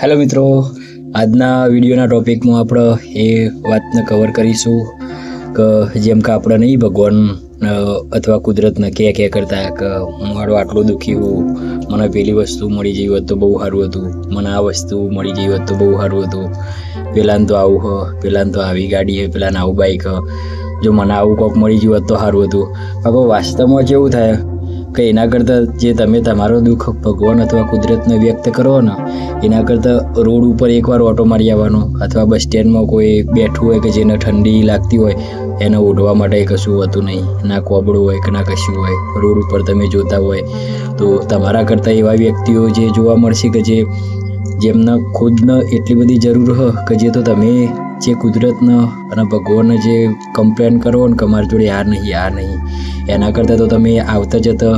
Hello મિત્રો, આજના વિડીયોના ટોપિકમાં આપણે એ વાતને કવર કરીશું કે જેમ કે આપણે નહીં ભગવાન અથવા કુદરતને ક્યાં કરતા કે મારું આટલું દુઃખી હોઉં, મને પેલી વસ્તુ મળી ગઈ હોત તો બહુ સારું હતું, મને આ વસ્તુ મળી ગઈ હોત તો બહુ સારું હતું, પેલાને તો આવું હ, પેલાને તો આવી ગાડી હે, પેલાને આવું બાઈક હ, જો મને આવું કોક મળી ગયું હોત તો સારું હતું. હવે વાસ્તવમાં કેવું થાય કે એના કરતાં જે તમે તમારો દુઃખ ભગવાન અથવા કુદરતને વ્યક્ત કરો ને એના કરતાં રોડ ઉપર એકવાર ઓટો મારી આવવાનો, અથવા બસ સ્ટેન્ડમાં કોઈ બેઠું હોય કે જેને ઠંડી લાગતી હોય એને ઓઢવા માટે કશું હોતું નહીં, ના કોબડું હોય કે ના કશું હોય, રોડ ઉપર તમે જોતા હોય તો તમારા કરતાં એવા વ્યક્તિઓ જે જોવા મળશે કે જેમને ખુદને એટલી બધી જરૂર હોય કે જે તો તમે જે કુદરતને અને ભગવાનને જે કમ્પ્લેન કરો ને કે મારી જોડે આ નહીં એના કરતાં તો તમે આવતા જતા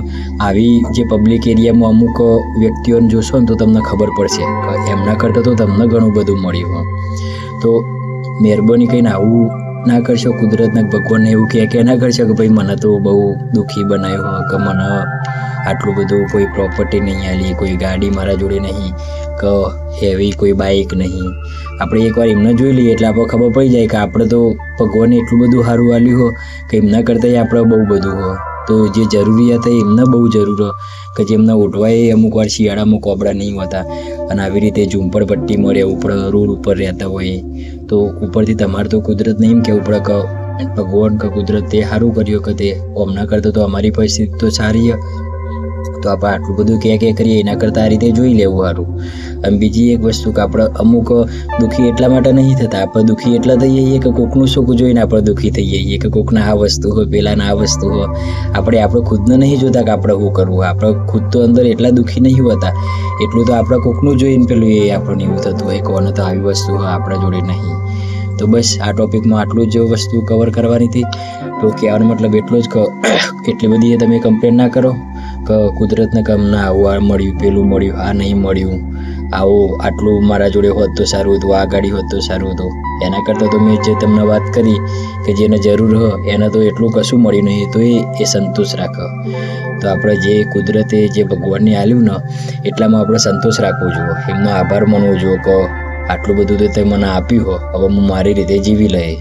આવી જે પબ્લિક એરિયામાં અમુક વ્યક્તિઓને જોશો ને તો તમને ખબર પડશે કે એમના કરતાં તો તમને ઘણું બધું મળ્યું. તો મહેરબાની કરીને આવું ના કરશો, કુદરતના ભગવાનને એવું કે ના કરશો કે ભાઈ મને તો બહુ દુઃખી બનાવ્યો હોય કે મને આટલું બધું કોઈ પ્રોપર્ટી નહીં આલી, કોઈ ગાડી મારા જોડે નહીં, કે હેવી કોઈ બાઇક નહીં. આપણે એકવાર એમને જોઈ લઈએ એટલે આપણે ખબર પડી જાય કે આપણે તો ભગવાને એટલું બધું સારું આલ્યું હોય કે એમના કરતાં આપણે બહુ બધું હોય. તો જે જરૂરિયાત હોય એમને બહુ જરૂર હોય કે જેમને ઉઠવાય અમુક વાર શિયાળામાં કોબડા નહીં હોતા અને આવી રીતે ઝૂંપડપટ્ટી મળે ઉપર રોડ ઉપર રહેતા હોય તો ઉપરથી તમારે તો કુદરતને એમ કહેવું પડે કે ભગવાન કે કુદરત તે સારું કર્યું કે તે ઓમના કરતાં તો અમારી પરિસ્થિતિ તો સારી તો આપણે આટલું બધું ક્યાં કરીએ એના કરતાં આ રીતે જોઈ લેવું સારું. અને બીજી એક વસ્તુ કે આપણે અમુક દુઃખી એટલા માટે નહીં થતા, આપણે દુઃખી એટલા થઈ જઈએ કે કોકનું સુખ જોઈને આપણે દુઃખી થઈ જઈએ કે કોકને આ વસ્તુ હોય, પેલાને આ વસ્તુ હોય. આપણે ખુદને નહીં જોતા કે આપણે શું કરવું, આપણે ખુદ તો અંદર એટલા દુઃખી નહીં હોતા, એટલું તો આપણે કોકનું જોઈને પેલું એ આપણને એવું થતું હોય કે કોને તો આવી વસ્તુ હોય આપણા જોડે નહીં. તો બસ આ ટોપિકમાં આટલું જ વસ્તુ કવર કરવાની હતી. તો કહેવાનો મતલબ એટલો જ કે એટલી બધી તમે કમ્પ્લેન ના કરો કે કુદરતને કામ ના આવું આ મળ્યું, પેલું મળ્યું, આ નહીં મળ્યું, આવું આટલું મારા જોડે હોત તો સારું હતું, આ ગાડી હોત તો સારું હતું. એના કરતાં તો મેં જે તમને વાત કરી કે જેને જરૂર હોય એને તો એટલું કશું મળ્યું નહીં તો એ સંતોષ રાખે. તો આપણે જે કુદરતે જે ભગવાનને આલ્યું ને એટલામાં આપણે સંતોષ રાખવો જોઈએ, એમનો આભાર માનવો જોઈએ કે આટલું બધું તો તે મને આપ્યું હો, હવે હું મારી રીતે જીવી લઈએ.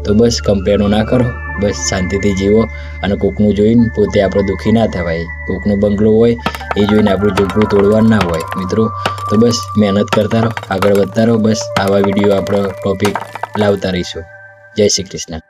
તો બસ કમ્પ્લેનો ના કરો, બસ શાંતિથી જીવો અને કોકનું જોઈને પોતે આપણે દુઃખી ના થવાય. કોકનો બંગલો હોય એ જોઈને આપણું ઝૂંપડું તોડવાનું ના હોય મિત્રો. તો બસ મહેનત કરતા રહો, આગળ વધતા રહો. બસ આવા વિડીયો આપણે ટોપિક લાવતા રહીશું. જય શ્રી કૃષ્ણ.